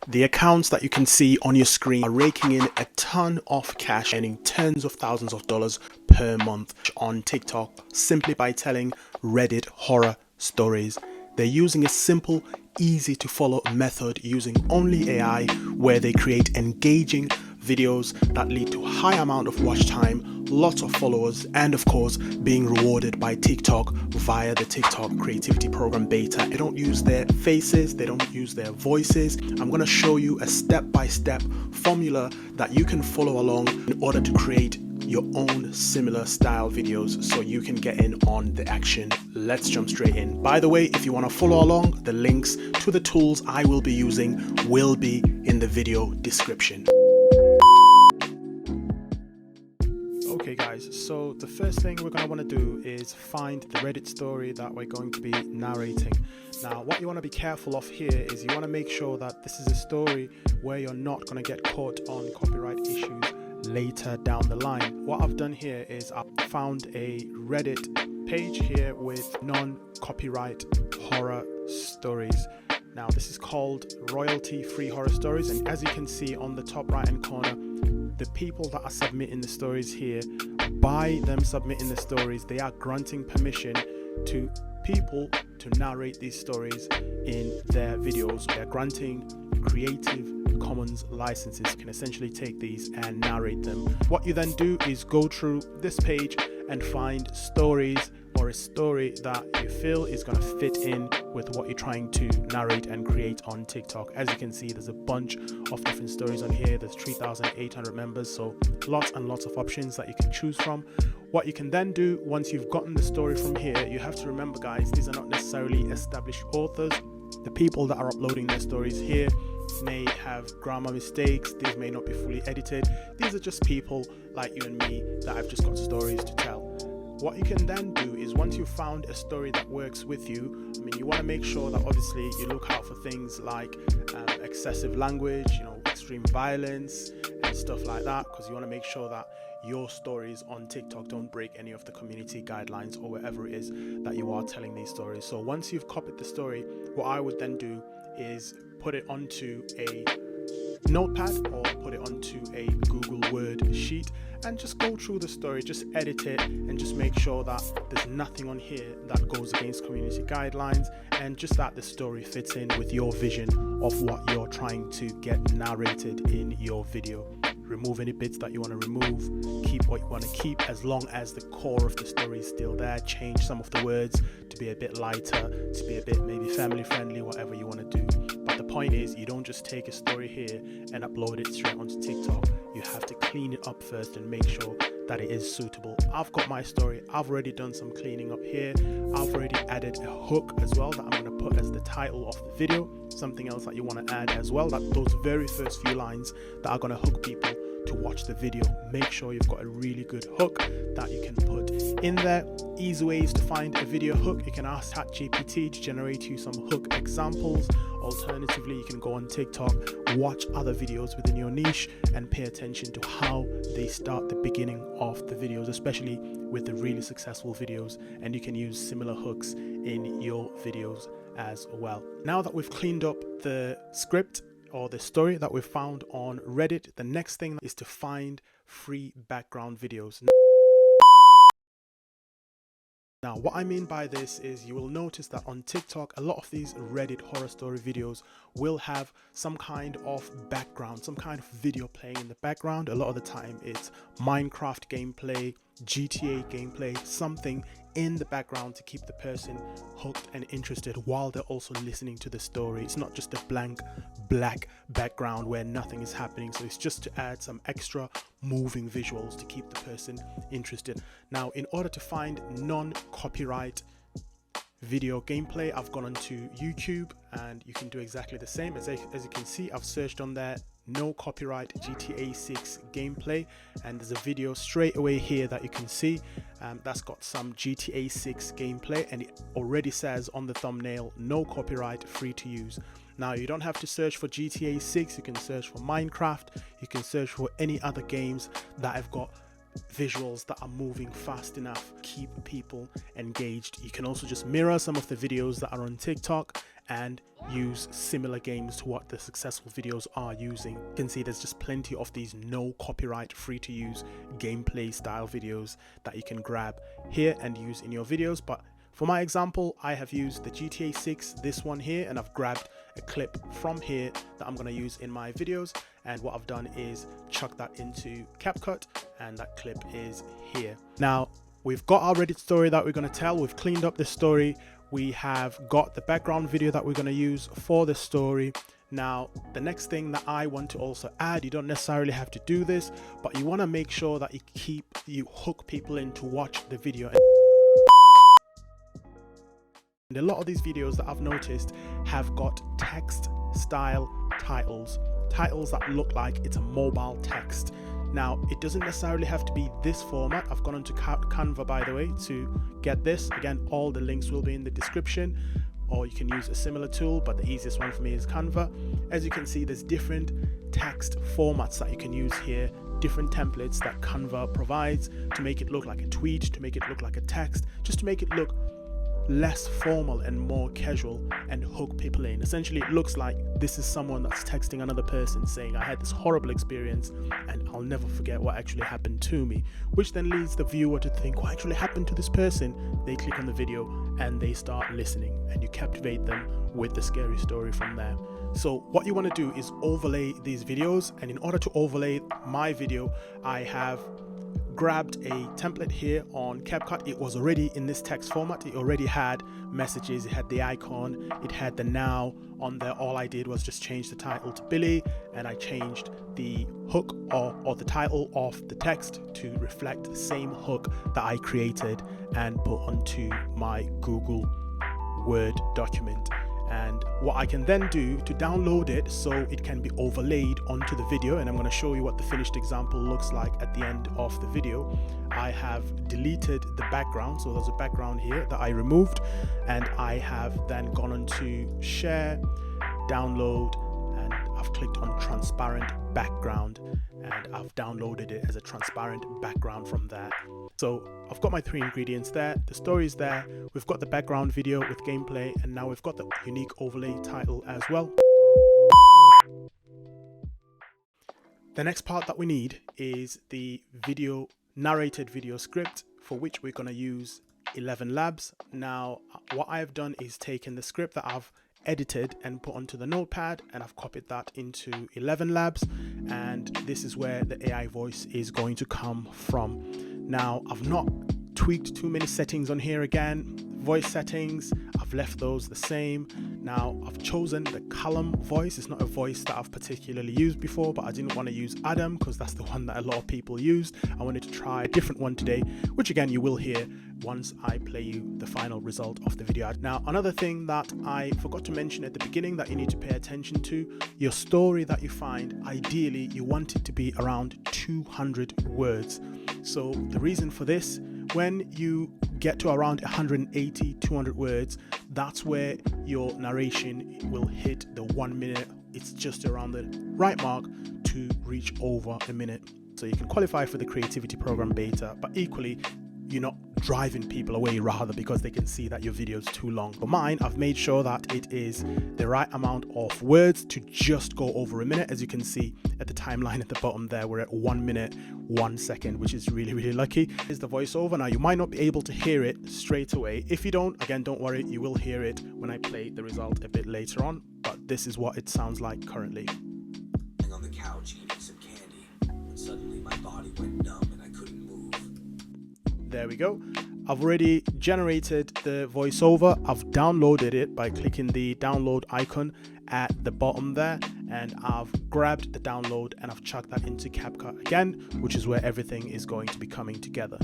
The accounts that you can see on your screen are raking in a ton of cash, earning tens of thousands of dollars per month on TikTok simply by telling Reddit horror stories. They're using a simple, easy to follow method using only AI, where they create engaging videos that lead to a high amount of watch time, lots of followers, and of course being rewarded by TikTok via the TikTok creativity program beta. They don't use their faces, they don't use their voices. I'm going to show you a step-by-step formula that you can follow along in order to create your own similar style videos so you can get in on the action. Let's jump straight in. By the way, if you want to follow along, the links to the tools I will be using will be in the video description. Okay guys, so the first thing we're going to want to do is find the Reddit story that we're going to be narrating. Now what you want to be careful of here is you want to make sure that this is a story where you're not going to get caught on copyright issues later down the line. What I've done here is I've found a Reddit page here with non-copyright horror stories. Now this is called royalty-free horror stories, and as you can see on the top right hand corner, the people that are submitting the stories here, by them submitting the stories, they are granting permission to people to narrate these stories in their videos. They're granting Creative Commons licenses. You can essentially take these and narrate them. What you then do is go through this page and find stories or a story that you feel is going to fit in with what you're trying to narrate and create on TikTok. As you can see, there's a bunch of different stories on here. There's 3,800 members, so lots and lots of options that you can choose from. What you can then do once you've gotten the story from here, you have to remember guys, these are not necessarily established authors. The people that are uploading their stories here may have grammar mistakes, these may not be fully edited. These are just people like you and me that have just got stories to tell. What you can then do is once you've found a story that works with you, you want to make sure that obviously you look out for things like excessive language, extreme violence and stuff like that, because you want to make sure that your stories on TikTok don't break any of the community guidelines or whatever it is that you are telling these stories. So once you've copied the story, what I would then do is put it onto a notepad or put it onto a Google Word sheet and just go through the story, just edit it and just make sure that there's nothing on here that goes against community guidelines, and just that the story fits in with your vision of what you're trying to get narrated in your video. Remove any bits that you want to remove, keep what you want to keep as long as the core of the story is still there. Change some of the words to be a bit lighter, to be a bit maybe family friendly, whatever you want to do. But the point is, you don't just take a story here and upload it straight onto TikTok. You have to clean it up first and make sure that it is suitable. I've got my story, I've already done some cleaning up here. I've already added a hook as well that I'm going to put as the title of the video. Something else that you want to add as well, that those very first few lines that are going to hook people to watch the video. Make sure you've got a really good hook that you can put in there. Easy ways to find a video hook: you can ask ChatGPT to generate you some hook examples. Alternatively, you can go on TikTok, watch other videos within your niche and pay attention to how they start the beginning of the videos, especially with the really successful videos, and you can use similar hooks in your videos as well. Now that we've cleaned up the script or the story that we found on Reddit, the next thing is to find free background videos. Now, what I mean by this is you will notice that on TikTok, a lot of these Reddit horror story videos will have some kind of background, some kind of video playing in the background. A lot of the time it's Minecraft gameplay, GTA gameplay, something in the background to keep the person hooked and interested while they're also listening to the story. It's not just a blank black background where nothing is happening. So it's just to add some extra moving visuals to keep the person interested. Now, in order to find non-copyright video gameplay, I've gone onto YouTube, and you can do exactly the same. As you can see, I've searched on there no copyright GTA 6 gameplay, and there's a video straight away here that you can see that's got some GTA 6 gameplay, and it already says on the thumbnail no copyright, free to use. Now, you don't have to search for GTA 6, you can search for Minecraft, you can search for any other games that have got visuals that are moving fast enough, keep people engaged. You can also just mirror some of the videos that are on TikTok and use similar games to what the successful videos are using. You can see there's just plenty of these no copyright, free to use gameplay style videos that you can grab here and use in your videos. But for my example, I have used the GTA 6, this one here, and I've grabbed a clip from here that I'm going to use in my videos. And what I've done is chuck that into CapCut, and that clip is here. Now, we've got our Reddit story that we're going to tell. We've cleaned up the story. We have got the background video that we're going to use for the story. Now, the next thing that I want to also add, you don't necessarily have to do this, but you want to make sure that you hook people in to watch the video. And a lot of these videos that I've noticed have got text style titles that look like it's a mobile text. Now, it doesn't necessarily have to be this format. I've gone onto Canva, by the way, to get this. Again, all the links will be in the description, or you can use a similar tool, but the easiest one for me is Canva. As you can see, there's different text formats that you can use here, different templates that Canva provides to make it look like a tweet, to make it look like a text, just to make it look less formal and more casual and hook people in. Essentially, it looks like this is someone that's texting another person saying, I had this horrible experience and I'll never forget what actually happened to me, which then leads the viewer to think, what actually happened to this person? They click on the video and they start listening, and you captivate them with the scary story from there. So what you want to do is overlay these videos, and in order to overlay my video, I have grabbed a template here on CapCut. It was already in this text format. It already had messages, it had the icon, it had the now on there. All I did was just change the title to Billy, and I changed the hook or the title of the text to reflect the same hook that I created and put onto my Google Word document. And what I can then do to download it so it can be overlaid onto the video, and I'm going to show you what the finished example looks like at the end of the video. I have deleted the background, so there's a background here that I removed, and I have then gone on to share, download, and I've clicked on transparent background, and I've downloaded it as a transparent background from there. So I've got my 3 ingredients there, the story is there, we've got the background video with gameplay, and now we've got the unique overlay title as well. The next part that we need is the narrated video script, for which we're going to use 11 labs. Now, what I've done is taken the script that I've edited and put onto the notepad, and I've copied that into 11 labs, and this is where the AI voice is going to come from. Now, I've not tweaked too many settings on here. Again, voice settings, I've left those the same. Now, I've chosen the column voice. It's not a voice that I've particularly used before, but I didn't want to use Adam because that's the one that a lot of people used. I wanted to try a different one today, which again, you will hear once I play you the final result of the video. Now, another thing that I forgot to mention at the beginning that you need to pay attention to, your story that you find, ideally, you want it to be around 200 words. So the reason for this, when you get to around 180, 200 words, that's where your narration will hit the 1 minute. It's just around the right mark to reach over a minute. So you can qualify for the creativity program beta, but equally, you're not driving people away rather because they can see that your video is too long. For mine, I've made sure that it is the right amount of words to just go over a minute. As you can see at the timeline at the bottom there, we're at 1 minute, 1 second, which is really, really lucky. Is the voiceover. Now, you might not be able to hear it straight away. If you don't, again, don't worry, you will hear it when I play the result a bit later on, but this is what it sounds like currently. On the couch eating some candy, and suddenly my body went numb and I couldn't move. There we go. I've already generated the voiceover. I've downloaded it by clicking the download icon at the bottom there, and I've grabbed the download and I've chucked that into CapCut again, which is where everything is going to be coming together.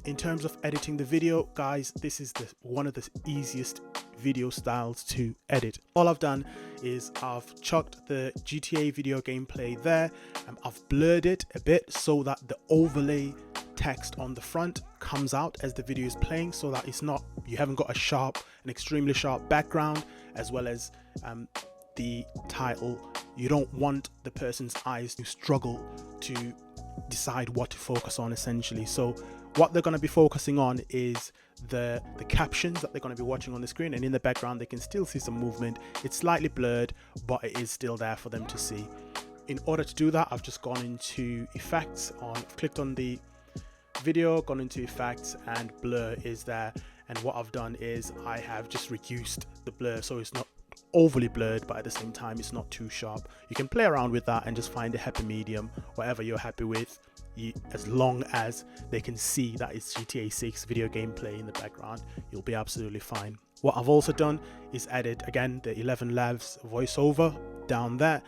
In terms of editing the video, guys, this is one of the easiest video styles to edit. All I've done is I've chucked the GTA video gameplay there, and I've blurred it a bit so that the overlay text on the front comes out as the video is playing, so that it's not, you haven't got an extremely sharp background, as well as the title. You don't want the person's eyes to struggle to decide what to focus on essentially. So what they're going to be focusing on is the captions that they're going to be watching on the screen, and in the background they can still see some movement. It's slightly blurred, but it is still there for them to see. In order to do that, I've just gone into effects, clicked on the video, gone into effects, and blur is there. And what I've done is I have just reduced the blur so it's not overly blurred, but at the same time it's not too sharp. You can play around with that and just find a happy medium, whatever you're happy with, as long as they can see that it's GTA 6 video gameplay in the background, you'll be absolutely fine. What I've also done is added again the 11 Labs voiceover down there.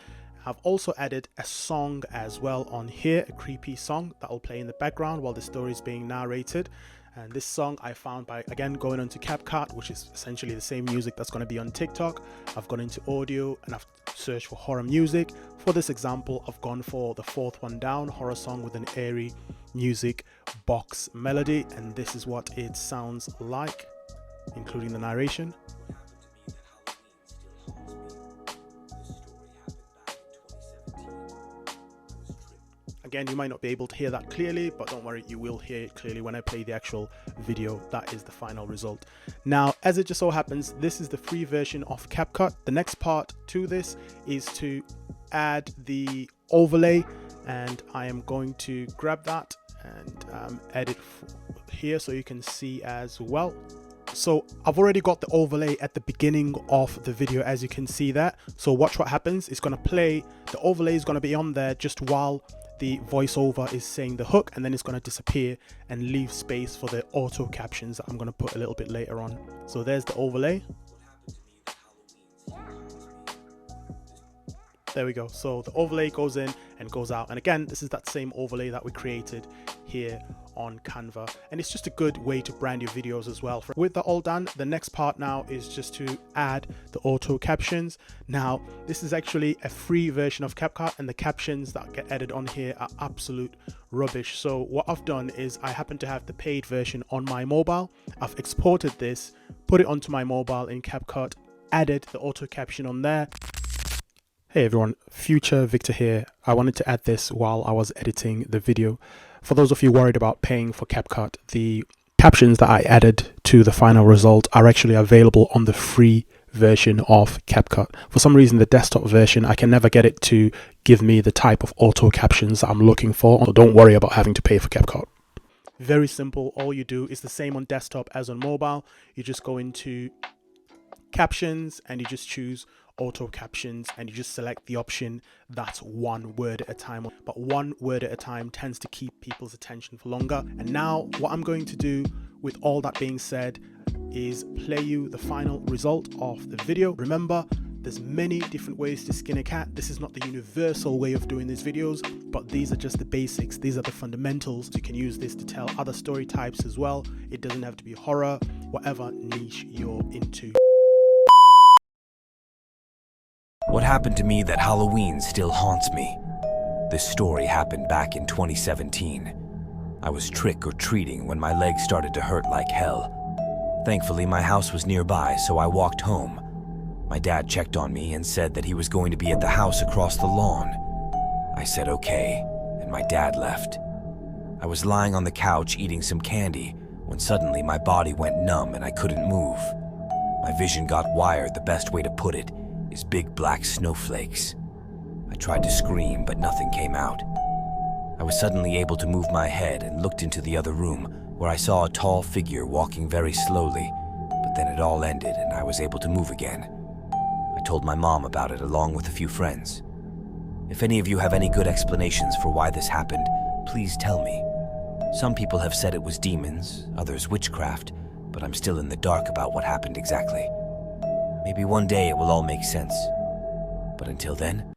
I've also added a song as well on here, a creepy song that will play in the background while the story is being narrated. And this song I found by, again, going onto CapCut, which is essentially the same music that's going to be on TikTok. I've gone into audio and I've searched for horror music. For this example, I've gone for the fourth one down, horror song with an airy music box melody. And this is what it sounds like, including the narration. Again, you might not be able to hear that clearly, but don't worry, you will hear it clearly when I play the actual video. That is the final result. Now, as it just so happens, this is the free version of CapCut. The next part to this is to add the overlay, and I am going to grab that and edit here so you can see as well. So I've already got the overlay at the beginning of the video, as you can see that. So watch what happens. It's going to play, the overlay is going to be on there just while the voiceover is saying the hook, and then it's going to disappear and leave space for the auto captions that I'm going to put a little bit later on. So there's the overlay. There we go. So the overlay goes in and goes out, and again, this is that same overlay that we created here on Canva, and it's just a good way to brand your videos as well. With that all done, the next part now is just to add the auto captions. Now, this is actually a free version of CapCut, and the captions that get added on here are absolute rubbish. So what I've done is I happen to have the paid version on my mobile. I've exported this, put it onto my mobile in CapCut, added the auto caption on there. Hey everyone, Future Victor here. I wanted to add this while I was editing the video. For those of you worried about paying for CapCut, the captions that I added to the final result are actually available on the free version of CapCut. For some reason, the desktop version, I can never get it to give me the type of auto captions that I'm looking for, so don't worry about having to pay for CapCut. Very simple. All you do is the same on desktop as on mobile. You just go into captions and you just choose auto captions, and you just select the option that's one word at a time, but one word at a time tends to keep people's attention for longer. And now what I'm going to do, with all that being said, is play you the final result of the video. Remember, there's many different ways to skin a cat. This is not the universal way of doing these videos, but these are just the basics. These are the fundamentals. You can use this to tell other story types as well. It doesn't have to be horror, whatever niche you're into. What happened to me that Halloween still haunts me. This story happened back in 2017. I was trick-or-treating when my legs started to hurt like hell. Thankfully, my house was nearby, so I walked home. My dad checked on me and said that he was going to be at the house across the lawn. I said okay, and my dad left. I was lying on the couch eating some candy when suddenly my body went numb and I couldn't move. My vision got wired. The best way to put it is big black snowflakes. I tried to scream, but nothing came out. I was suddenly able to move my head and looked into the other room, where I saw a tall figure walking very slowly, but then it all ended and I was able to move again. I told my mom about it along with a few friends. If any of you have any good explanations for why this happened, please tell me. Some people have said it was demons, others witchcraft, but I'm still in the dark about what happened exactly. Maybe one day it will all make sense. But until then,